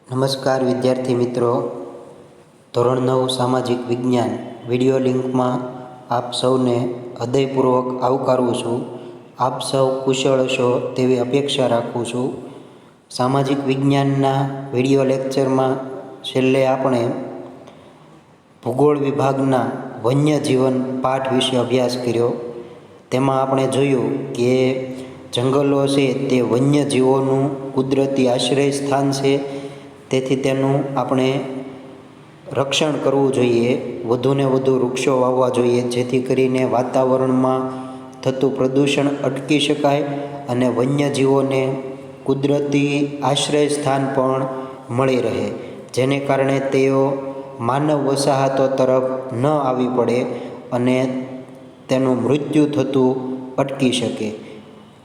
નમસ્કાર વિદ્યાર્થી મિત્રો, ધોરણ 9 સામાજિક વિજ્ઞાન વિડીયો લિંકમાં આપ સૌને હૃદયપૂર્વક આવકારું છું. આપ સૌ કુશળ છો તેવી અપેક્ષા રાખું છું. સામાજિક વિજ્ઞાનના વિડીયો લેક્ચરમાં છેલ્લે આપણે ભૂગોળ વિભાગના વન્યજીવન પાઠ વિશે અભ્યાસ કર્યો. તેમાં આપણે જોયું કે જંગલો છે તે વન્યજીવોનું કુદરતી આશ્રય સ્થાન છે. તેથી તેનું આપણે રક્ષણ કરવું જોઈએ, વધુને વધુ વૃક્ષો વાવવા જોઈએ, જેથી કરીને વાતાવરણમાં થતું પ્રદૂષણ અટકી શકાય અને વન્યજીવોને કુદરતી આશ્રય સ્થાન પણ મળી રહે, જેને કારણે તેઓ માનવ વસાહતો તરફ ન આવી પડે અને તેનું મૃત્યુ થતું અટકી શકે.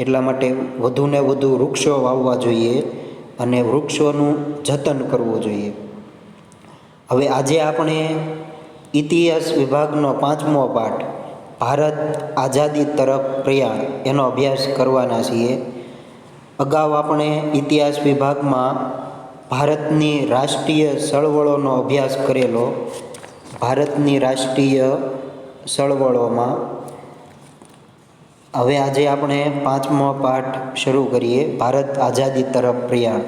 એટલા માટે વધુને વધુ વૃક્ષો વાવવા જોઈએ અને વૃક્ષોનું જતન કરવું જોઈએ. હવે આજે આપણે ઇતિહાસ વિભાગનો 5મો પાઠ ભારત આઝાદી તરફ પ્રયાણ એનો અભ્યાસ કરવાના છીએ. અગાઉ આપણે ઇતિહાસ વિભાગમાં ભારતની રાષ્ટ્રીય ચળવળોનો અભ્યાસ કરેલો. ભારતની રાષ્ટ્રીય ચળવળોમાં હવે આજે આપણે 5મો પાઠ શરૂ કરીએ, ભારત આઝાદી તરફ પ્રયાણ.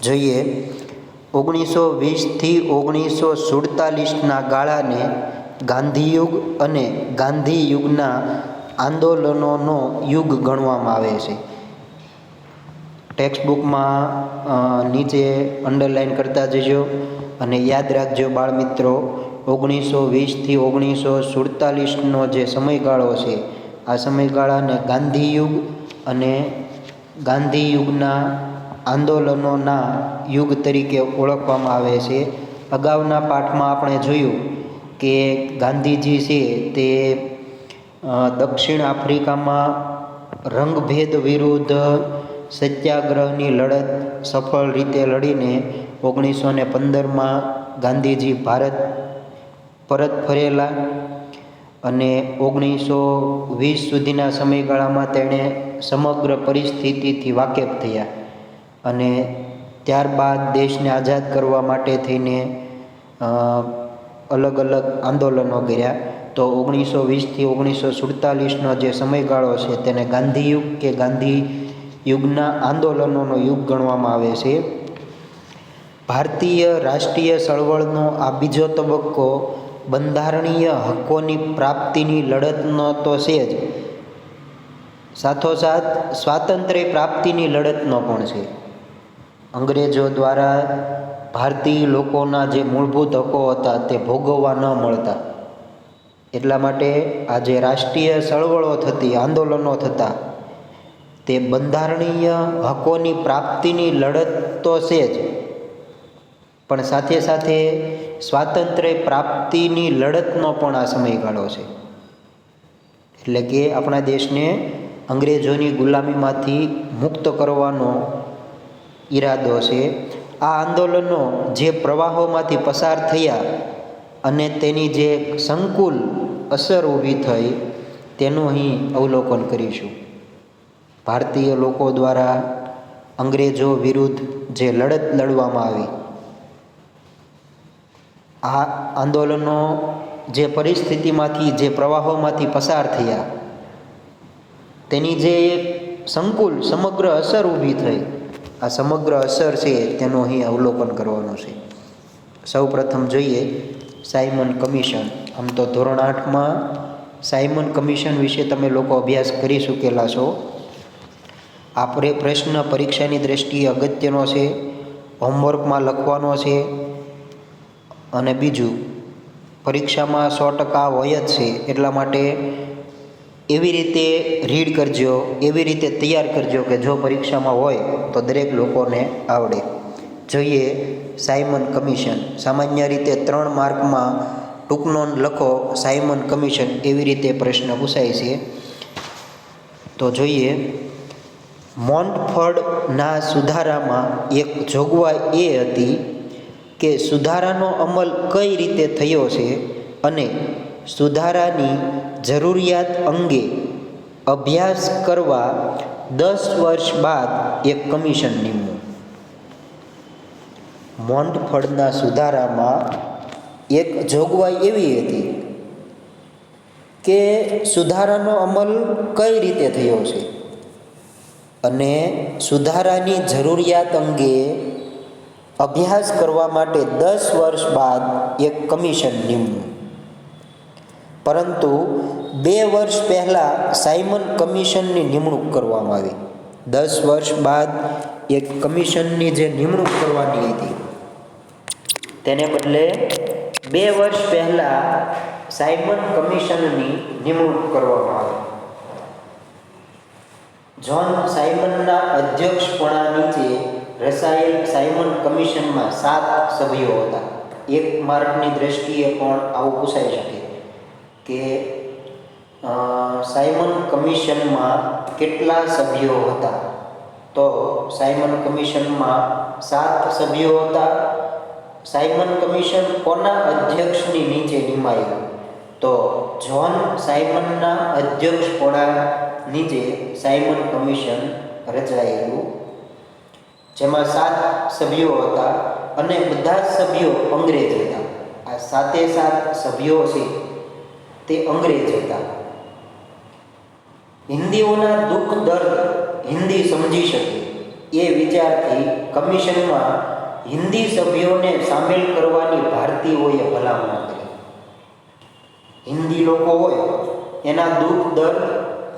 જોઈએ 1920થી 1947ના ગાળાને ગાંધીયુગ અને ગાંધી યુગના આંદોલનોનો યુગ ગણવામાં આવે છે. ટેક્સ્ટબુકમાં નીચે અંડરલાઇન કરતા જજો અને યાદ રાખજો બાળમિત્રો, 1920થી 1947નો જે સમયગાળો છે આ સમયગાળાને ગાંધીયુગ અને ગાંધીયુગના આંદોલનોના યુગ તરીકે ઓળખવામાં આવે છે. અગાઉના પાઠમાં આપણે જોયું કે ગાંધીજી છે તે દક્ષિણ આફ્રિકામાં રંગભેદ વિરુદ્ધ સત્યાગ્રહની લડત સફળ રીતે લડીને 1915માં ગાંધીજી ભારત પરત ફરેલા અને 1920 સુધીના સમયગાળામાં તેણે સમગ્ર પરિસ્થિતિથી વાકેફ થયા અને ત્યારબાદ દેશને આઝાદ કરવા માટે થઈને અલગ અલગ આંદોલનો કર્યા. તો 1920થી 1947નો જે સમયગાળો છે તેને ગાંધીયુગ કે ગાંધી યુગના આંદોલનોનો યુગ ગણવામાં આવે છે. ભારતીય રાષ્ટ્રીય ચળવળનો આ બીજો તબક્કો બંધારણીય હકોની પ્રાપ્તિની લડતનો તો છે જ, સાથોસાથ સ્વાતંત્ર્ય પ્રાપ્તિની લડતનો પણ છે. અંગ્રેજો દ્વારા ભારતીય લોકોના જે મૂળભૂત હકો હતા તે ભોગવવા ન મળતા, એટલા માટે આ જે રાષ્ટ્રીય ચળવળો થતી, આંદોલનો થતા, તે બંધારણીય હકોની પ્રાપ્તિની લડત તો છે જ, પણ સાથે સાથે સ્વાતંત્ર્ય પ્રાપ્તિની લડતનો પણ આ સમયગાળો છે. એટલે કે આપણા દેશને અંગ્રેજોની ગુલામીમાંથી મુક્ત કરવાનો ઈરાદો છે. આ આંદોલનો જે પ્રવાહોમાંથી પસાર થયા અને તેની જે સંકુલ અસર ઊભી થઈ તેનું અહીં અવલોકન કરીશું. ભારતીય લોકો દ્વારા અંગ્રેજો વિરુદ્ધ જે લડત લડવામાં આવી, આ આંદોલનો જે પરિસ્થિતિમાંથી, જે પ્રવાહોમાંથી પસાર થયા તેની જે એક સંકુલ સમગ્ર અસર ઊભી થઈ, આ સમગ્ર અસર છે તેનું અહીં અવલોકન કરવાનું છે. સૌ પ્રથમ જોઈએ સાયમન કમિશન. આમ તો ધોરણ 8માં સાયમન કમિશન વિશે તમે લોકો અભ્યાસ કરી ચૂકેલા છો. આ પ્રશ્ન પરીક્ષાની દ્રષ્ટિએ અગત્યનો છે, હોમવર્કમાં લખવાનો છે અને બીજું પરીક્ષામાં 100% હોય જ છે. એટલા માટે એવી રીતે રીડ કરજો, એવી રીતે તૈયાર કરજો કે જો પરીક્ષામાં હોય તો દરેક લોકોને આવડે. જોઈએ સાયમન કમિશન. સામાન્ય રીતે 3 માર્કમાં ટૂંકનો લખો સાયમન કમિશન, એવી રીતે પ્રશ્ન પૂછાય છે. તો જોઈએ, મોન્ટફોર્ડના સુધારામાં એક જોગવાઈ એ હતી કે સુધારાનો અમલ કઈ રીતે થયો છે અને સુધારાની જરૂરિયાત અંગે અભ્યાસ કરવા 10 વર્ષ બાદ એક કમિશન નીમવું. મોન્ટફોર્ડના સુધારામાં એક જોગવાઈ એવી હતી કે સુધારાનો અમલ કઈ રીતે થયો છે અને સુધારાની જરૂરિયાત અંગે અભ્યાસ કરવા માટે 10 વર્ષ બાદ એક કમિશન નિમવું. પરંતુ 2 વર્ષ પહેલાં સાયમન કમિશનની નિમણૂક કરવામાં આવી. 10 વર્ષ બાદ એક કમિશનની જે નિમણૂક કરવાની હતી તેને બદલે 2 વર્ષ પહેલાં સાયમન કમિશનની નિમણૂક કરવામાં આવી. જ્હોન સાયમનના અધ્યક્ષપણા નીચે રચાયેલ સાયમન કમિશનમાં 7 સભ્યો હતા. એક માર્કની દ્રષ્ટિએ પણ આવું પૂછાઈ શકે કે સાયમન કમિશનમાં કેટલા સભ્યો હતા? તો સાયમન કમિશનમાં 7 સભ્યો હતા. સાયમન કમિશન કોના અધ્યક્ષની નીચે નિમાયેલું? તો જ્હોન સાયમનના અધ્યક્ષપણા નીચે સાયમન કમિશન રચાયેલું, જેમાં 7 સભ્યો હતા અને બધા જ સભ્યો અંગ્રેજ હતા. આ 7 સભ્યો છે તે અંગ્રેજ હતા. હિન્દીઓના દુઃખ દર્દ હિન્દી સમજી શકે એ વિચારથી કમિશનમાં હિન્દી સભ્યોને સામેલ કરવાની ભારતીયોએ ભલામણ કરી. હિન્દી લોકો હોય એના દુઃખ દર્દ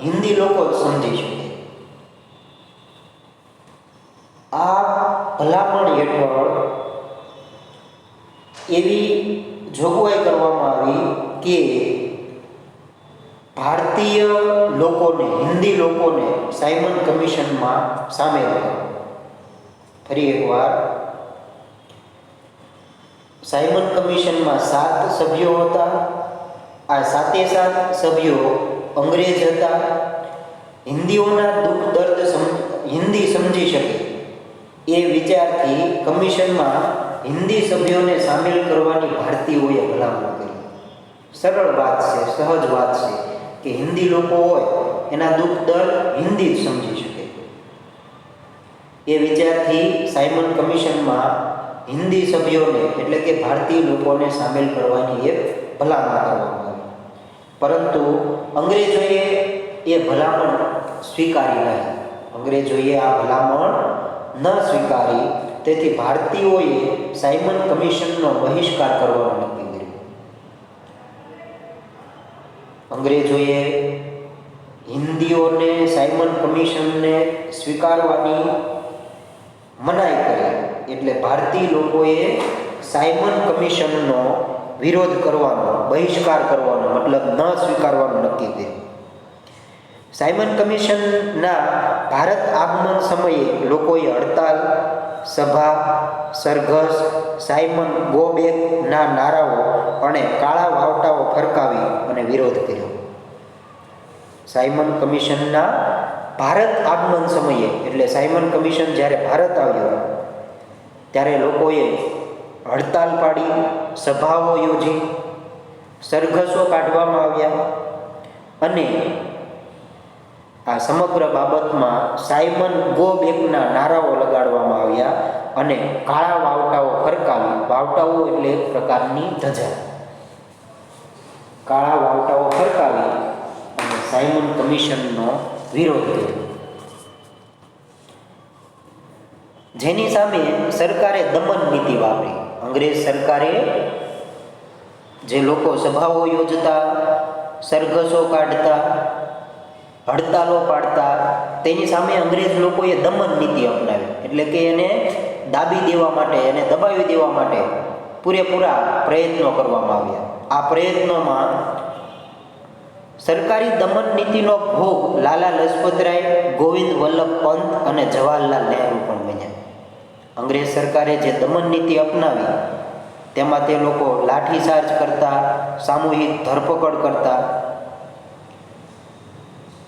હિન્દી લોકો જ સમજી શકે. આ ભલામણ હેઠળ એવી જોગવાઈ કરવામાં આવી કે ભારતીય લોકોને, હિન્દી લોકોને સાયમન કમિશનમાં સામેલ કરો. ફરી એકવાર, સાયમન કમિશનમાં 7 સભ્યો હતા. આ 7 સભ્યો અંગ્રેજ હતા. હિન્દીઓના દુઃખ દર્દ હિન્દી સમજી શકે એ વિચારથી કમિશનમાં હિન્દી સભ્યોને સામેલ કરવાની ભારતીયોએ ભલામણ કરી. સરળ વાત છે, સહજ વાત છે કે હિન્દી લોકો હોય એના દુઃખ દર્દ હિન્દી જ સમજી શકે. એ વિચારથી સાયમન કમિશનમાં હિન્દી સભ્યોને એટલે કે ભારતીય લોકોને સામેલ કરવાની એક ભલામણ કરવામાં આવી. પરંતુ અંગ્રેજોએ એ ભલામણ સ્વીકારી નહીં. અંગ્રેજોએ આ ભલામણ ન સ્વીકારી. તેથી ભારતીયોએ સાયમન કમિશનનો બહિષ્કાર કરવાનું નક્કી કર્યું. અંગ્રેજોએ હિન્દીઓને સાયમન કમિશનને સ્વીકારવાની મનાઈ કરી. એટલે ભારતીય લોકોએ સાયમન કમિશનનો વિરોધ કરવાનો, બહિષ્કાર કરવાનો, મતલબ ન સ્વીકારવાનું નક્કી કર્યું. સાયમન કમિશનના ભારત આગમન સમયે લોકોએ હડતાલ, સભા, સરઘસ, સાયમન ગો બેકના નારાઓ અને કાળા વાવટાઓ ફરકાવી અને વિરોધ કર્યો. સાયમન કમિશનના ભારત આગમન સમયે એટલે સાયમન કમિશન જ્યારે ભારત આવ્યો ત્યારે લોકોએ હડતાલ પાડી, સભાઓ યોજી, સરઘસો કાઢવામાં આવ્યા અને આ સમગ્ર બાબતમાં સાયમન ગો બેકના નારાઓ લગાડવામાં આવ્યા અને કાળા વાવટાઓ ફરકાવી. વાવટાઓ એટલે એક પ્રકારની ધજા. કાળા વાવટાઓ ફરકાવી અને સાયમન કમિશનનો વિરોધ કર્યો. જેની સામે સરકારે દમન નીતિ વાપરી. અંગ્રેજ સરકારે જે લોકો સભાઓ યોજતા, સરઘસો કાઢતા, હડતાલો પાડતા, તેની સામે અંગ્રેજ લોકોએ દમન નીતિ અપનાવી. એટલે કે એને દાબી દેવા માટે, એને દબાવી દેવા માટે પૂરેપૂરા પ્રયત્નો કરવામાં આવ્યા. આ પ્રયત્નોમાં સરકારી દમન નીતિનો ભોગ લાલા લજપતરાય, ગોવિંદ વલ્લભ પંત અને જવાહરલાલ નહેરુ પણ બન્યા. અંગ્રેજ સરકારે જે દમન નીતિ અપનાવી તેમાં તે લોકો લાઠીચાર્જ કરતા, સામૂહિક ધરપકડ કરતા.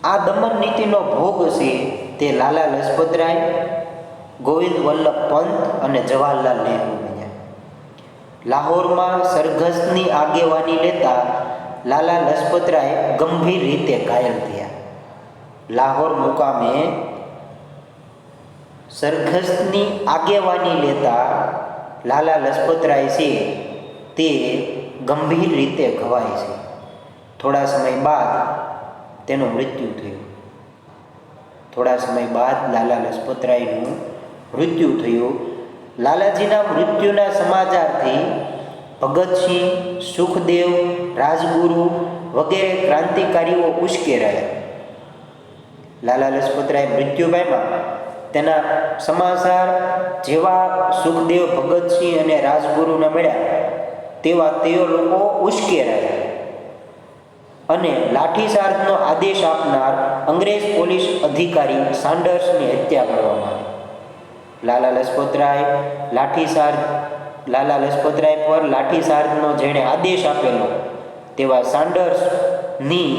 આ દમન નીતિનો ભોગ છે તે લાલા લજપતરાય, ગોવિંદ વલ્લભ પંત અને જવાહરલાલ નહેરુ બન્યા. લાહોરમાં સરઘસની આગેવાની લેતા લાલા લજપતરાય ગંભીર રીતે ઘાયલ થયા. લાહોર મુકામે સરઘસની આગેવાની લેતા લાલા લજપતરાય છે તે ગંભીર રીતે ઘવાય છે. થોડા સમય બાદ તેનું મૃત્યુ થયું. થોડા સમય બાદ લાલા લજપતરાયનું મૃત્યુ થયું. લાલાજીના મૃત્યુના સમાચારથી ભગતસિંહ, સુખદેવ, રાજગુરુ વગેરે ક્રાંતિકારીઓ ઉશ્કેરાયા. લાલા લજપતરાય મૃત્યુ પામ્યા તેના સમાચાર જેવા સુખદેવ, ભગતસિંહ અને રાજગુરુને મળ્યા તેવા તેઓ લોકો ઉશ્કેરાયા અને લાઠીચાર્જનો આદેશ આપનાર અંગ્રેજ પોલીસ અધિકારી સાન્ડર્સની હત્યા કરવામાં આવી. લાલા લજપતરાય પર લાઠીચાર્જનો જેણે આદેશ આપેલો તેવા સાન્ડર્સની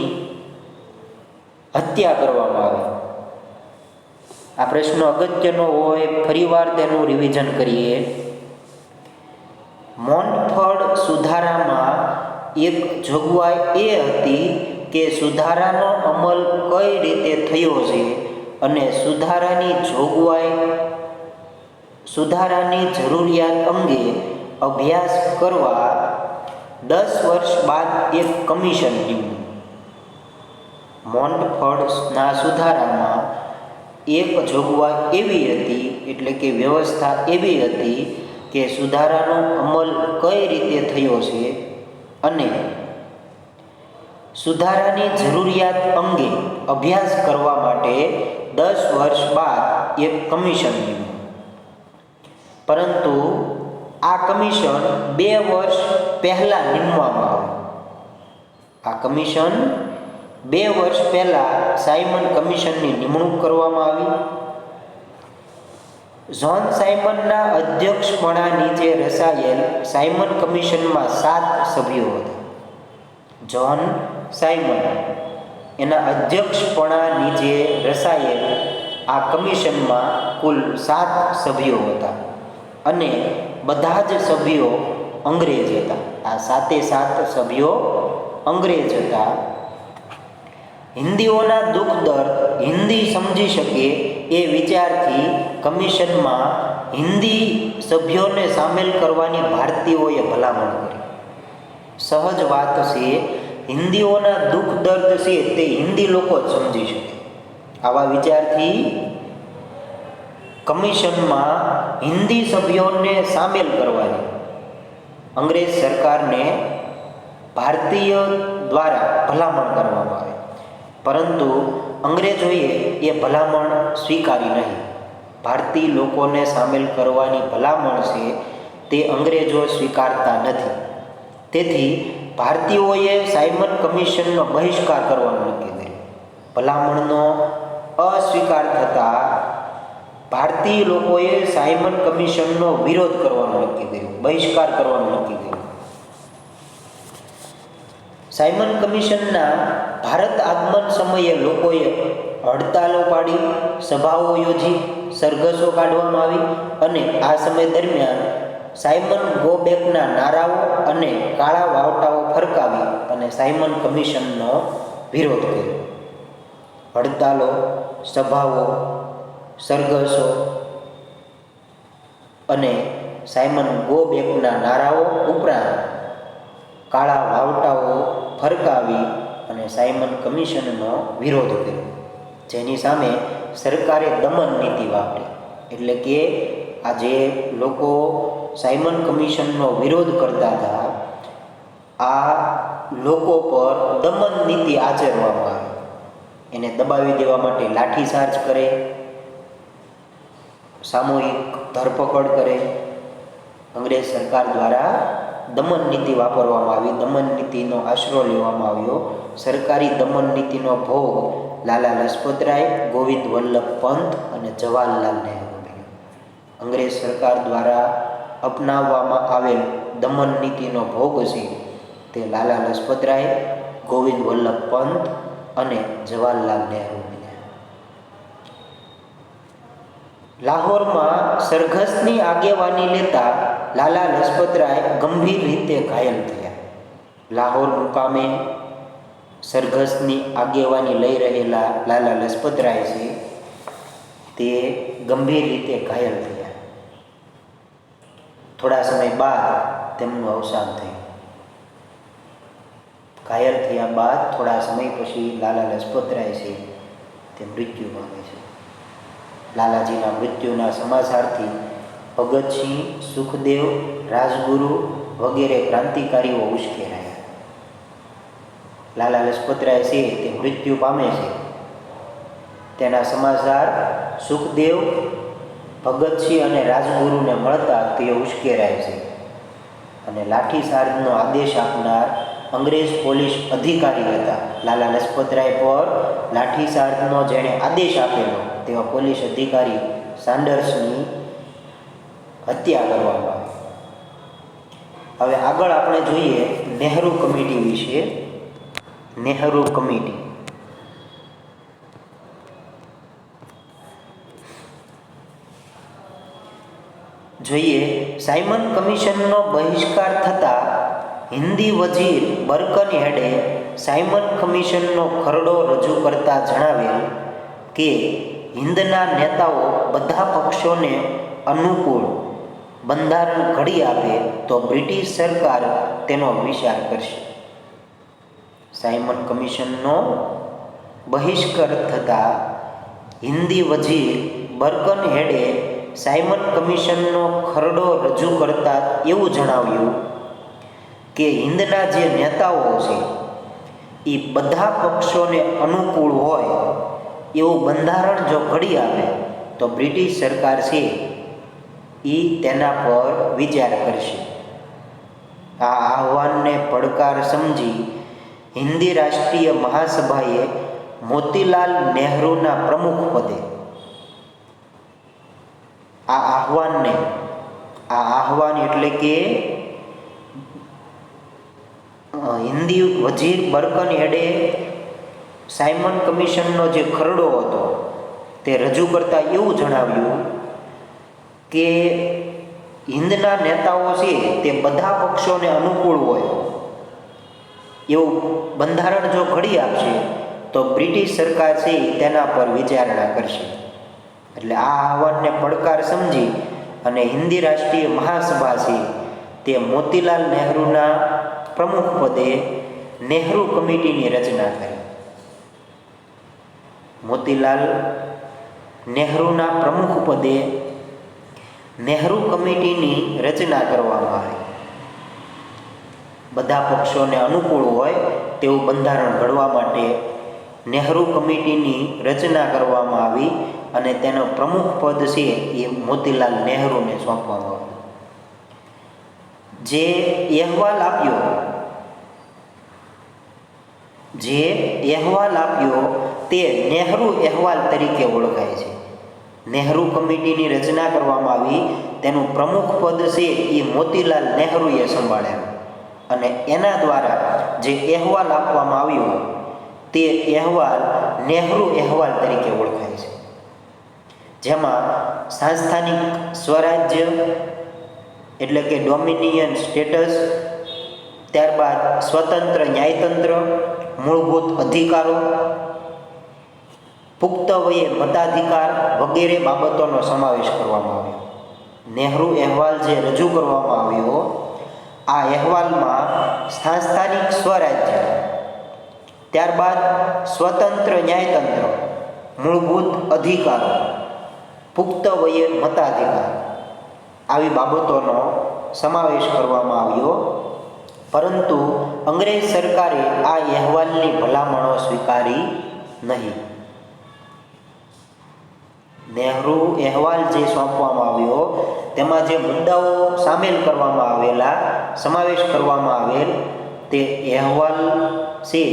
હત્યા કરવામાં આવી. આ પ્રશ્ન અગત્યનો હોય, ફરીવાર તેનું રિવિઝન કરીએ. મોન્ટફોર્ડ સુધારામાં એક જોગવાઈ એ હતી કે સુધારાનો અમલ કઈ રીતે થયો છે અને સુધારાની જરૂરિયાત અંગે અભ્યાસ કરવા 10 વર્ષ બાદ એક કમિશન નીમ્યું. મોન્ટફોર્ડના સુધારામાં એક જોગવાઈ એવી હતી, એટલે કે વ્યવસ્થા એવી હતી કે સુધારાનો અમલ કઈ રીતે થયો છે અને સુધારાની જરૂરિયાત અંગે અભ્યાસ કરવા માટે 10 વર્ષ બાદ એક કમિશન નીમ્યું. પરંતુ આ કમિશન 2 વર્ષ પહેલા નીમવામાં આવ્યું. આ કમિશન 2 વર્ષ પહેલા સાયમન કમિશનની નિમણૂક કરવામાં આવી. જ્હોન સાયમનના અધ્યક્ષપણા નીચે રચાયેલ સાયમન કમિશનમાં 7 સભ્યો હતા. જ્હોન સાયમન એના અધ્યક્ષપણા નીચે રચાયેલ આ કમિશનમાં કુલ 7 સભ્યો હતા અને બધા જ સભ્યો અંગ્રેજ હતા. આ 7 સભ્યો અંગ્રેજ હતા. હિન્દીઓના દુઃખ દર્દ હિન્દી સમજી શકે એ વિચારથી કમિશનમાં હિન્દી સભ્યોને સામેલ કરવાની ભારતીયોએ ભલામણ કરી. સહજ વાત છે, હિન્દીઓના દુઃખ દર્દ છે તે હિન્દી લોકો જ સમજી શકે. આવા વિચારથી કમિશનમાં હિન્દી સભ્યોને સામેલ કરવાની અંગ્રેજ સરકારને ભારતીય દ્વારા ભલામણ કરવામાં આવી. પરંતુ અંગ્રેજોએ એ ભલામણ સ્વીકારી નહીં. ભારતીય લોકોને સામેલ કરવાની ભલામણ છે તે અંગ્રેજો સ્વીકારતા નથી. તેથી ભારતીયોએ સાયમન કમિશનનો બહિષ્કાર કરવાનું નક્કી કર્યું. ભલામણનો અસ્વીકાર થતાં ભારતીય લોકોએ સાયમન કમિશનનો વિરોધ કરવાનું નક્કી કર્યું, બહિષ્કાર કરવાનું નક્કી કર્યું. સાયમન કમિશનના ભારત આગમન સમયે લોકોએ હડતાલો પાડી, સભાઓ યોજી, સરઘસો કાઢવામાં આવી અને આ સમય દરમિયાન સાયમન ગો બેકના નારાઓ અને કાળા વાવટાઓ ફરકાવી અને સાયમન કમિશનનો વિરોધ કર્યો. હડતાલો, સભાઓ, સરઘસો અને સાયમન ગો બેકના નારાઓ ઉપરાંત કાળા વાવટાઓ ફરકાવી અને સાયમન કમિશનનો વિરોધ કર્યો, જેની સામે સરકારે દમન નીતિ વાપરી. એટલે કે આ જે લોકો સાયમન કમિશનનો વિરોધ કરતા હતા, આ લોકો પર દમન નીતિ આચરવામાં આવી. એને દબાવી દેવા માટે લાઠીચાર્જ કરે, સામૂહિક ધરપકડ કરે. અંગ્રેજ સરકાર દ્વારા દમન નીતિ વાપરવામાં આવી, દમન નીતિનો આશરો લેવામાં આવ્યો. સરકારી દમન નીતિનો ભોગ લાલા લજપતરાય, ગોવિંદ વલ્લભ પંત અને જવાહરલાલ નહેરુ. અંગ્રેજ સરકાર દ્વારા અપનાવવામાં આવેલ દમન નીતિનો ભોગ છે તે લાલા લજપતરાય, ગોવિંદ વલ્લભ પંત અને જવાહરલાલ નહેરુ. લાહોરમાં સરઘસની આગેવાની લેતા લાલા લજપતરાય ગંભીર રીતે ઘાયલ થયા. લાહોર મુકામે સરઘસની આગેવાની લઈ રહેલા લાલા લજપતરાય છે તે ગંભીર રીતે ઘાયલ થયા. થોડા સમય બાદ તેમનું અવસાન થયું. ઘાયલ થયા બાદ થોડા સમય પછી લાલા લજપતરાય છે તે મૃત્યુ પામે છે. લાલાજીના મૃત્યુના સમાચારથી ભગતસિંહ, સુખદેવ, રાજગુરુ વગેરે ક્રાંતિકારીઓ ઉશ્કેરાયા. લાલા લજપતરાય છે તે મૃત્યુ પામે છે તેના સમાચાર સુખદેવ, ભગતસિંહ અને રાજગુરુને મળતા તેઓ ઉશ્કેરાય છે અને લાઠીચાર્જનો આદેશ આપનાર અંગ્રેજ પોલીસ અધિકારી હતા. લાલા લજપતરાય પર લાઠીચાર્જનો જેણે આદેશ આપેલો તેવા પોલીસ અધિકારી સાન્ડર્સની હત્યા કરવામાં આવી. હવે આગળ આપણે જોઈએ નહેરુ કમિટી વિશે. નહેરુ કમિટી જોઈએ. સાયમન કમિશનનો બહિષ્કાર થતાં હિન્દી વજીર બર્કનહેડે સાયમન કમિશનનો ખરડો રજૂ કરતા જણાવેલ કે હિન્દના નેતાઓ બધા પક્ષોને અનુકૂળ બંધારણ ઘડી આપે તો બ્રિટિશ સરકાર તેનો વિચાર કરશે. સાયમન કમિશનનો બહિષ્કાર થતાં હિન્દી વજીર બર્કનહેડે સાયમન કમિશનનો ખરડો રજૂ કરતા એવું જણાવ્યું કે હિન્દના જે નેતાઓ છે એ બધા પક્ષોને અનુકૂળ હોય એવું બંધારણ જો ઘડી આપે તો બ્રિટિશ સરકાર છે એ તેના પર વિચાર કરશે. આ આહવાનને પડકાર સમજી હિન્દી રાષ્ટ્રીય મહાસભાએ મોતીલાલ નહેરુના પ્રમુખ પદે આહવાન એટલે કે હિન્દી વજીર બર્કનહેડે સાયમન કમિશનનો જે ખરડો હતો તે રજૂ કરતા એવું જણાવ્યું કે હિન્દના નેતાઓ છે તે બધા પક્ષોને અનુકૂળ હોય એવું બંધારણ જો ઘડી આપશે તો બ્રિટિશ સરકાર છે તેના પર વિચારણા કરશે. એટલે આ આહવાનને પડકાર સમજી અને હિન્દી રાષ્ટ્રીય મહાસભા છે તે મોતીલાલ નહેરુના પ્રમુખ પદે નહેરુ કમિટીની રચના કરી. મોતીલાલ નહેરુના પ્રમુખ પદે નહેરુ કમિટીની રચના કરવામાં આવી. બધા પક્ષોને અનુકૂળ હોય તેવું બંધારણ ઘડવા માટે નહેરુ કમિટીની રચના કરવામાં આવી અને તેનો પ્રમુખ પદ છે એ મોતીલાલ નહેરુને સોંપવામાં આવ્યું. જે અહેવાલ આપ્યો તે નહેરુ અહેવાલ તરીકે ઓળખાય છે. નહેરુ કમિટીની રચના કરવામાં આવી, તેનું પ્રમુખ પદ છે એ મોતીલાલ નહેરુએ સંભાળ્યું અને એના દ્વારા જે અહેવાલ આપવામાં આવ્યો તે અહેવાલ નહેરુ અહેવાલ તરીકે ઓળખાય છે. જેમાં સંસ્થાનિક સ્વરાજ્ય એટલે કે ડોમિનિયન સ્ટેટસ, ત્યારબાદ સ્વતંત્ર ન્યાયતંત્ર, મૂળભૂત અધિકારો, પુખ્ત વયે મતાધિકાર વગેરે બાબતોનો સમાવેશ કરવામાં આવ્યો. નહેરુ અહેવાલ જે રજૂ કરવામાં આવ્યો આ અહેવાલમાં સંસ્થાનિક સ્વરાજ્ય, ત્યારબાદ સ્વતંત્ર ન્યાયતંત્ર, મૂળભૂત અધિકારો, પુખ્ત વયે મતાધિકાર આવી બાબતોનો સમાવેશ કરવામાં આવ્યો. પરંતુ અંગ્રેજ સરકારે આ અહેવાલની ભલામણો સ્વીકારી નહીં. નહેરુ અહેવાલ જે સોંપવામાં આવ્યો તેમાં જે મુદ્દાઓ સામેલ કરવામાં આવેલા, સમાવેશ કરવામાં આવેલ તે અહેવાલ છે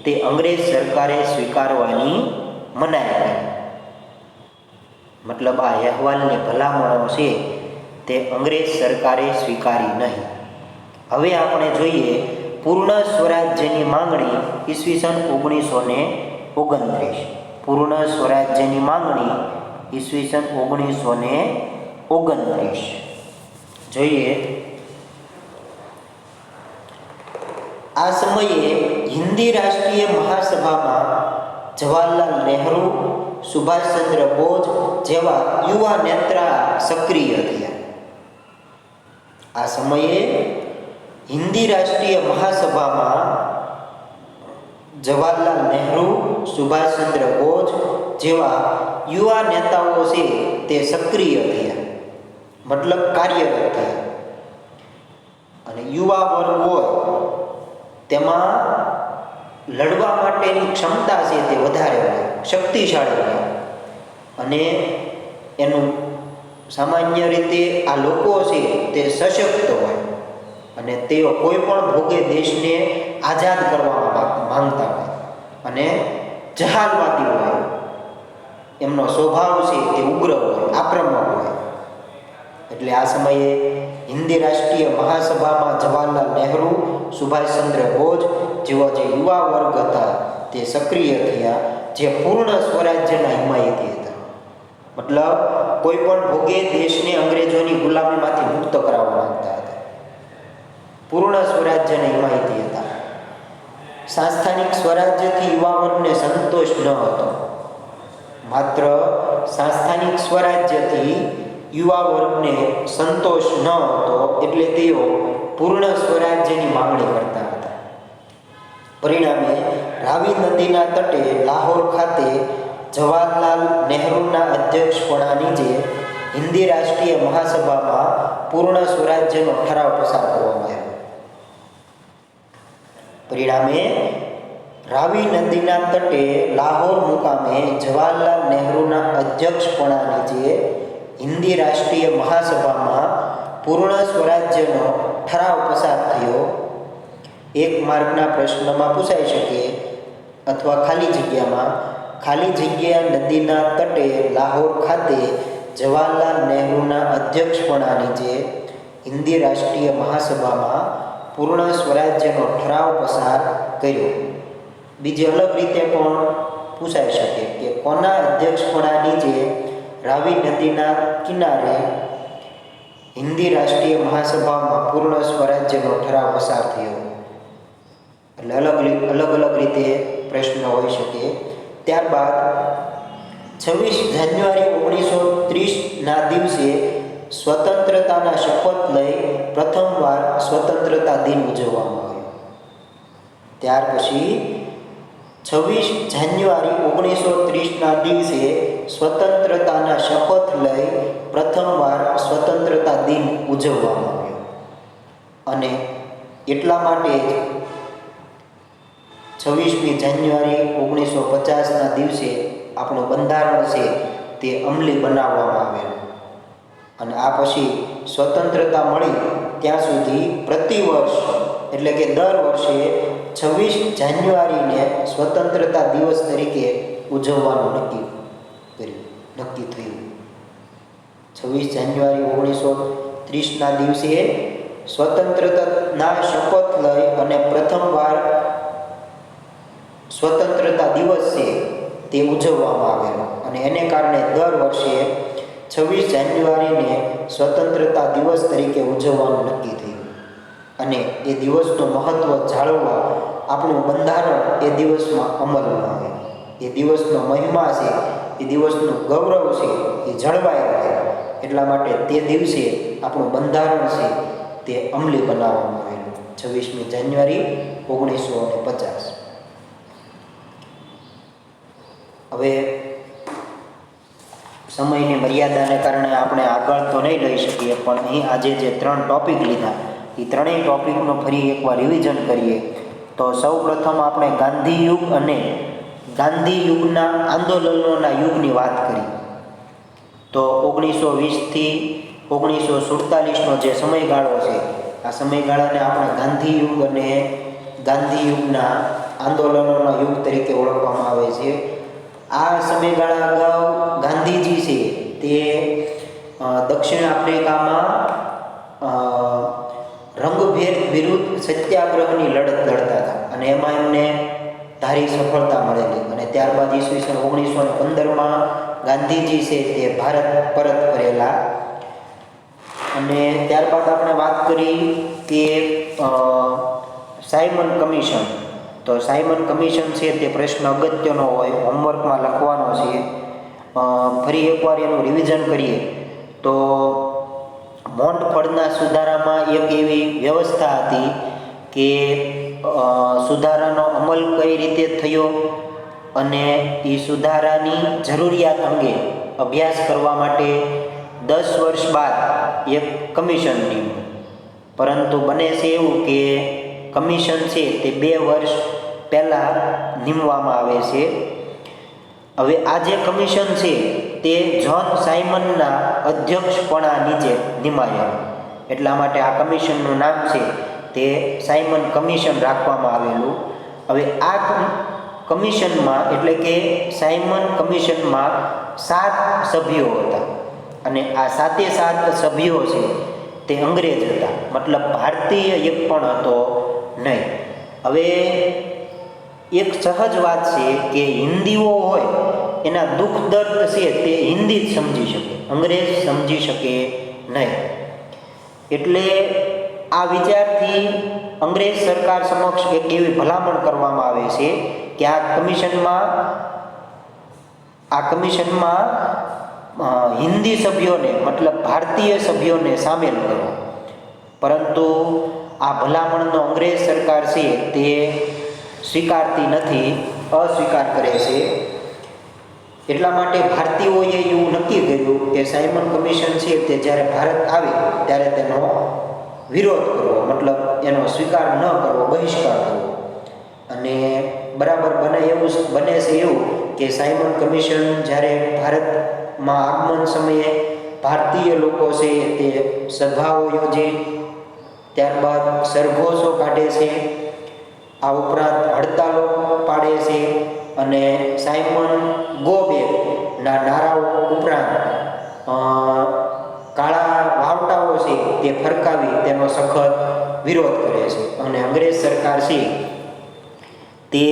તે અંગ્રેજ સરકારે સ્વીકારવાની મનાઈ કરી. મતલબ આ અહેવાલની ભલામણો છે તે અંગ્રેજ સરકારે સ્વીકારી નહીં. હવે આપણે જોઈએ પૂર્ણ સ્વરાજ્યની માંગણી ઈસવીસન 1929. પૂર્ણ સ્વરાજ્યની માંગણી ઈસવીસન 1929. જોઈએ આ સમયે હિન્દી રાષ્ટ્રીય મહાસભામાં જવાહરલાલ નહેરુ, સુભાષચંદ્ર બોઝ જેવા યુવા નેતા સક્રિય થયા. આ સમયે હિન્દી રાષ્ટ્રીય મહાસભામાં જવાહરલાલ નહેરુ, સુભાષચંદ્ર બોઝ જેવા યુવા નેતાઓ છે તે સક્રિય થયા, મતલબ કાર્યરત થયા. અને યુવા વર્ગ હોય તેમાં લડવા માટેની ક્ષમતા છે તે વધારે હોય, શક્તિશાળી હોય. અને એનું સામાન્ય રીતે આ લોકો છે તે સશક્ત હોય અને તેઓ કોઈ પણ ભોગે દેશને આઝાદ કરવા માંગતા હોય અને જહાલવાદી હોય. એમનો સ્વભાવ છે તે ઉગ્ર હોય, આક્રમક હોય. એટલે આ સમયે હિન્દી રાષ્ટ્રીય મહાસભામાં જવાહરલાલ નહેરુ, સુભાષચંદ્ર બોઝ જેવા જે યુવા વર્ગ હતા તે સક્રિય થયા, જે પૂર્ણ સ્વરાજ્યના હિમાયતી હતા. મતલબ કોઈ પણ ભોગે દેશને અંગ્રેજોની ગુલામીમાંથી મુક્ત કરાવવા માંગતા હતા. પૂર્ણ સ્વરાજ્યના હિમાયતી હતા. સાંસ્થાનિક સ્વરાજ્યથી યુવા વર્ગને સંતોષ ન હતો. માત્ર સાંસ્થાનિક સ્વરાજ્યથી યુવા વર્ગને સંતોષ ન હતો, એટલે તેઓ પૂર્ણ સ્વરાજ્યની માંગણી કરતા હતા. પરિણામે રાવી નદીના તટે લાહોર ખાતે જવાહરલાલ નહેરુના અધ્યક્ષપણાની જે હિન્દી રાષ્ટ્રીય મહાસભામાં પૂર્ણ સ્વરાજ્યનો ઠરાવ પસાર કરવામાં આવ્યો. પરિણામે રાવી નદીના તટે લાહોર મુકામે જવાહરલાલ નહેરુના અધ્યક્ષપણાની જે હિન્દી રાષ્ટ્રીય મહાસભામાં પૂર્ણ સ્વરાજ્યનો ઠરાવ પસાર થયો. એક માર્કના પ્રશ્નમાં પૂછાઈ શકે અથવા ખાલી જગ્યા નદીના તટે લાહોર ખાતે જવાહરલાલ નહેરુના અધ્યક્ષપણાની જે હિન્દી રાષ્ટ્રીય મહાસભામાં પૂર્ણ સ્વરાજ્યનો ઠરાવ પસાર કર્યો. બીજી અલગ રીતે પણ પૂછાઈ શકે કે કોના અધ્યક્ષપણાની જે રાવી નદીના કિનારે હિન્દી રાષ્ટ્રીય મહાસભામાં પૂર્ણ સ્વરાજ્યનો ઠરાવ પસાર થયો. એટલે અલગ અલગ રીતે પ્રશ્ન હોઈ શકે. ત્યારબાદ 26 જાન્યુઆરી 1930ના દિવસે સ્વતંત્રતાના શપથ લઈ પ્રથમવાર સ્વતંત્રતા દિન ઉજવવામાં આવ્યો. ત્યાર પછી 26 જાન્યુઆરી 1930ના દિવસે સ્વતંત્રતાના શપથ લઈ પ્રથમવાર સ્વતંત્રતા દિન ઉજવવામાં આવ્યો. અને એટલા માટે જ 26મી જાન્યુઆરી 1950ના દિવસે આપણું બંધારણ છે તે અમલી બનાવવામાં આવેલું. અને આ પછી સ્વતંત્રતા મળી ત્યાં સુધી પ્રતિવર્ષ એટલે કે દર વર્ષે 26 જાન્યુઆરીને સ્વતંત્રતા દિવસ તરીકે ઉજવવાનું નક્કી થયું. 26 જાન્યુઆરી 1930ના દિવસે સ્વતંત્રતાના શપથ લઈ અને પ્રથમવાર સ્વતંત્રતા દિવસ છે તે ઉજવવામાં આવેલો. અને એને કારણે દર વર્ષે 26 જાન્યુઆરીને સ્વતંત્રતા દિવસ તરીકે ઉજવવાનું નક્કી થયું. અને એ દિવસનું મહત્ત્વ જાળવવા આપણું બંધારણ એ દિવસમાં અમલમાં આવે. એ દિવસનો મહિમા છે, એ દિવસનું ગૌરવ છે એ જળવાઈ રહે. એટલા માટે તે દિવસે આપણું બંધારણ છે તે અમલી બનાવવામાં આવેલું 26મી જાન્યુઆરી 1950. હવે સમયની મર્યાદાને કારણે આપણે આગળ તો નહીં લઈ શકીએ, પણ અહીં આજે જે 3 ટોપિક લીધા એ ત્રણેય ટોપિકનું ફરી એકવાર રિવિઝન કરીએ. તો સૌ પ્રથમ આપણે ગાંધી યુગ અને ગાંધી યુગના આંદોલનોના યુગની વાત કરી. તો 1920થી 1947નો જે સમયગાળો છે, આ સમયગાળાને આપણે ગાંધી યુગ અને ગાંધી યુગના આંદોલનોના યુગ તરીકે ઓળખવામાં આવે છે. આ સમયગાળા અગાઉ ગાંધીજી છે તે દક્ષિણ આફ્રિકામાં રંગભેદ વિરુદ્ધ સત્યાગ્રહની લડત લડતા હતા અને એમાં એમને ધારી સફળતા મળેલી. અને ત્યારબાદ ઈસવીસન 1915માં ગાંધીજી છે તે ભારત પરત ફરેલા. અને ત્યારબાદ આપણે વાત કરી કે સાયમન કમિશન. તો સાયમન કમિશન છે તે પ્રશ્ન અગત્યનો હોય, હોમવર્કમાં લખવાનો છે. ફરી એકવાર એનું રિવિઝન કરીએ તો મોન્ટફોર્ડના સુધારામાં એક એવી વ્યવસ્થા હતી કે સુધારાનો અમલ કઈ રીતે થયો અને એ સુધારાની જરૂરિયાત અંગે અભ્યાસ કરવા માટે 10 વર્ષ બાદ એક કમિશન નીમ્યું. પરંતુ બને છે એવું કે કમિશન છે તે 2 વર્ષ પહેલાં નીમવામાં આવે છે. હવે આ જે કમિશન છે તે જ્હોન સાયમનના અધ્યક્ષપણા નીચે નિમાયેલું. એટલા માટે આ કમિશનનું નામ છે તે સાયમન કમિશન રાખવામાં આવેલું. હવે આ કમિશનમાં એટલે કે સાયમન કમિશનમાં 7 સભ્યો હતા અને આ 7 સભ્યો છે તે અંગ્રેજ હતા, મતલબ ભારતીય એક પણ હતો નહીં. હવે એક સહજ વાત છે કે હિન્દીઓ હોય એના દુઃખ દર્દ છે તે હિન્દી જ સમજી શકે, અંગ્રેજ સમજી શકે નહીં. એટલે આ વિચારથી અંગ્રેજ સરકાર સમક્ષ એક એવી ભલામણ કરવામાં આવે છે કે આ કમિશનમાં હિન્દી સભ્યોને મતલબ ભારતીય સભ્યોને સામેલ કરો. પરંતુ આ ભલામણનો અંગ્રેજ સરકાર છે તે સ્વીકારતી નથી, અસ્વીકાર કરે છે. એટલા માટે ભારતીયોએ એવું નક્કી કર્યું કે સાયમન કમિશન છે તે જ્યારે ભારત આવે ત્યારે તેનો વિરોધ કરવો, મતલબ એનો સ્વીકાર ન કરવો, બહિષ્કાર કરવો. અને બરાબર બને છે એવું કે સાયમન કમિશન જ્યારે ભારતમાં આગમન સમયે ભારતીય લોકો છે તે સભાઓ યોજે, ત્યારબાદ સરઘોષો કાઢે છે, આ ઉપરાંત હડતાલો પાડે છે અને સાયમન ગો બેકના નારાઓ ઉપરાંત કાળા વાવટાઓ છે તે ફરકાવી તેનો સખત વિરોધ કરે છે. અને અંગ્રેજ સરકાર છે તે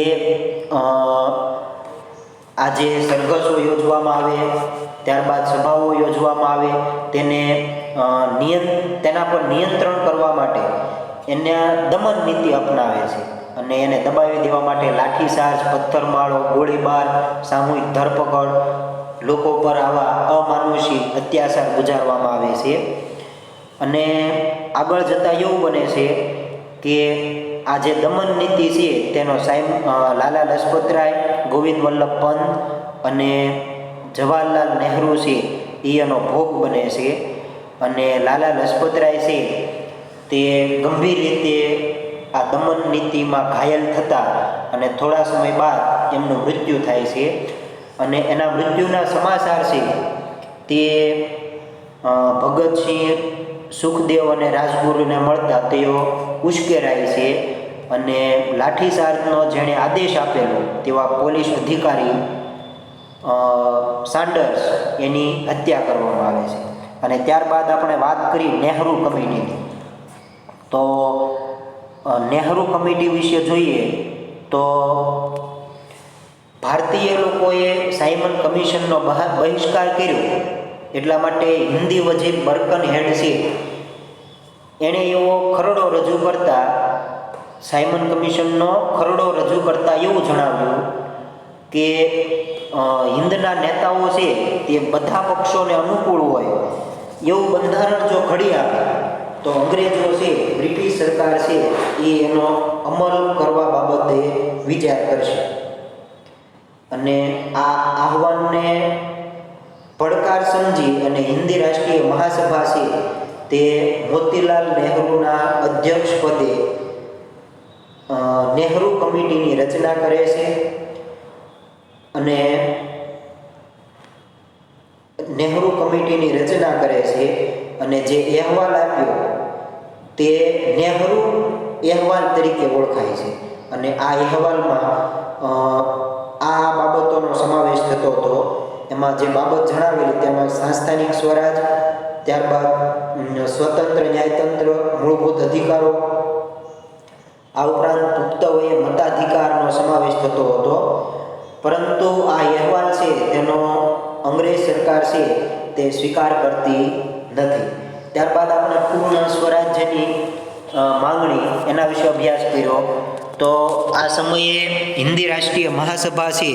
આજે સરઘસો યોજવામાં આવે, ત્યારબાદ સભાઓ યોજવામાં આવે, તેના પર નિયંત્રણ કરવા માટે એને દમન નીતિ અપનાવે છે અને એને દબાવી દેવા માટે લાઠીચાર્જ, પથ્થરમારો, ગોળીબાર, સામૂહિક ધરપકડ, લોકો પર આવા અમાનુષી અત્યાચાર ગુજારવામાં આવે છે. અને આગળ જતાં એવું બને છે કે આ જે દમન નીતિ છે તેનો લાલા લજપતરાય, ગોવિંદ વલ્લભ પંત અને જવાહરલાલ નહેરુ છે એ એનો ભોગ બને છે. અને લાલા લજપતરાય છે તે ગંભીર રીતે આ દમન નીતિમાં ઘાયલ થતા અને થોડા સમય બાદ એમનું મૃત્યુ થાય છે. અને એના મૃત્યુના સમાચાર છે તે ભગતસિંહ, સુખદેવ અને રાજગુરુને મળતા તેઓ ઉશ્કેરાય છે અને લાઠીચાર્જનો જેણે આદેશ આપેલો તેવા પોલીસ અધિકારી સાન્ડર્સ એની હત્યા કરવામાં આવે છે. અને ત્યારબાદ આપણે વાત કરી નહેરુ કમિટીની. તો નહેરુ કમિટી વિશે જોઈએ તો ભારતીય લોકોએ સાયમન કમિશનનો બહિષ્કાર કર્યો, એટલા માટે હિન્દી વજીર બર્કન હેડ છે એણે એવો ખરડો રજૂ કરતા, સાયમન કમિશનનો ખરડો રજૂ કરતા એવું જણાવ્યું કે હિન્દના નેતાઓ છે તે બધા પક્ષોને અનુકૂળ હોય એવું બંધારણ જો ઘડી આપે તો અંગ્રેજો છે, બ્રિટિશ સરકાર છે એ એનો અમલ કરવા બાબતે વિચાર કરશે. અને આ આહવાનને પડકાર સમજી અને હિન્દી રાષ્ટ્રીય મહાસભા છે તે મોતીલાલ નહેરુના અધ્યક્ષ પદે નહેરુ કમિટીની રચના કરે છે. અને નહેરુ કમિટીની રચના કરે છે અને જે અહેવાલ આપ્યો તે નહેરુ અહેવાલ તરીકે ઓળખાય છે. અને આ અહેવાલમાં આ બાબતોનો સમાવેશ થતો હતો. એમાં જે બાબત જણાવેલી તેમાં સંસ્થાનિક સ્વરાજ, ત્યારબાદ સ્વતંત્ર ન્યાયતંત્ર, મૂળભૂત અધિકારો, આ ઉપરાંત પુખ્ત વયે મતાધિકારનો સમાવેશ થતો હતો. પરંતુ આ અહેવાલ છે તેનો અંગ્રેજ સરકાર છે તે સ્વીકાર કરતી નથી. ત્યારબાદ આપણે પૂર્ણ સ્વરાજ્યની માંગણી એના વિશે અભ્યાસ કર્યો. તો આ સમયે હિન્દી રાષ્ટ્રીય મહાસભા છે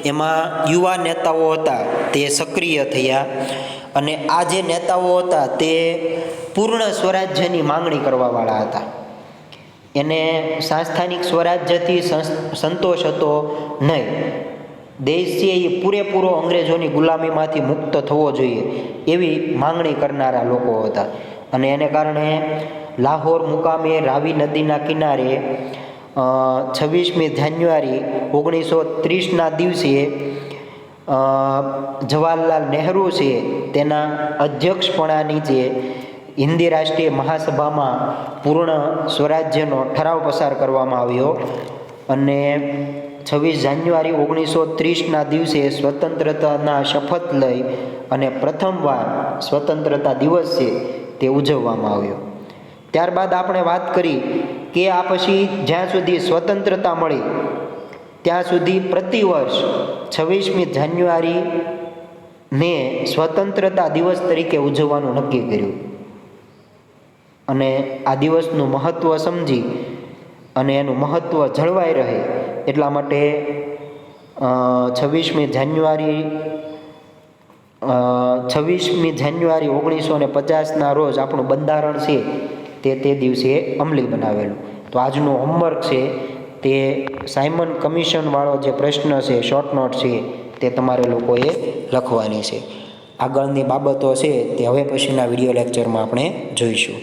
એમાં યુવા નેતાઓ હતા તે સક્રિય થયા અને આ જે નેતાઓ હતા તે પૂર્ણ સ્વરાજ્યની માંગણી કરવાવાળા હતા. એને સાંસ્થાનિક સ્વરાજ્યથી સંતોષ હતો નહીં. દેશ છે એ પૂરેપૂરો અંગ્રેજોની ગુલામીમાંથી મુક્ત થવો જોઈએ એવી માંગણી કરનારા લોકો હતા. અને એને કારણે લાહોર મુકામે રાવી નદીના કિનારે 26મી જાન્યુઆરી 1930ના દિવસે જવાહરલાલ નહેરુ છે તેના અધ્યક્ષપણા નીચે હિન્દી રાષ્ટ્રીય મહાસભામાં પૂર્ણ સ્વરાજ્યનો ઠરાવ પસાર કરવામાં આવ્યો અને 26 જાન્યુઆરી 1930ના દિવસે સ્વતંત્રતાના શપથ લઈ અને પ્રથમવાર સ્વતંત્રતા દિવસ છે તે ઉજવવામાં આવ્યો. ત્યારબાદ આપણે વાત કરી કે આ પછી જ્યાં સુધી સ્વતંત્રતા મળી ત્યાં સુધી પ્રતિવર્ષ 26મી જાન્યુઆરીને સ્વતંત્રતા દિવસ તરીકે ઉજવવાનું નક્કી કર્યું. અને આ દિવસનું મહત્ત્વ સમજી અને એનું મહત્ત્વ જળવાઈ રહે એટલા માટે 26મી જાન્યુઆરી 1950ના રોજ આપણું બંધારણ છે તે દિવસે અમલી બનાવેલું. તો આજનું હોમવર્ક છે તે સાયમન કમિશનવાળો જે પ્રશ્ન છે શોર્ટ નોટ છે તે તમારે લોકોએ લખવાની છે. આગળની બાબતો છે તે હવે પછીના વિડીયો લેક્ચરમાં આપણે જોઈશું.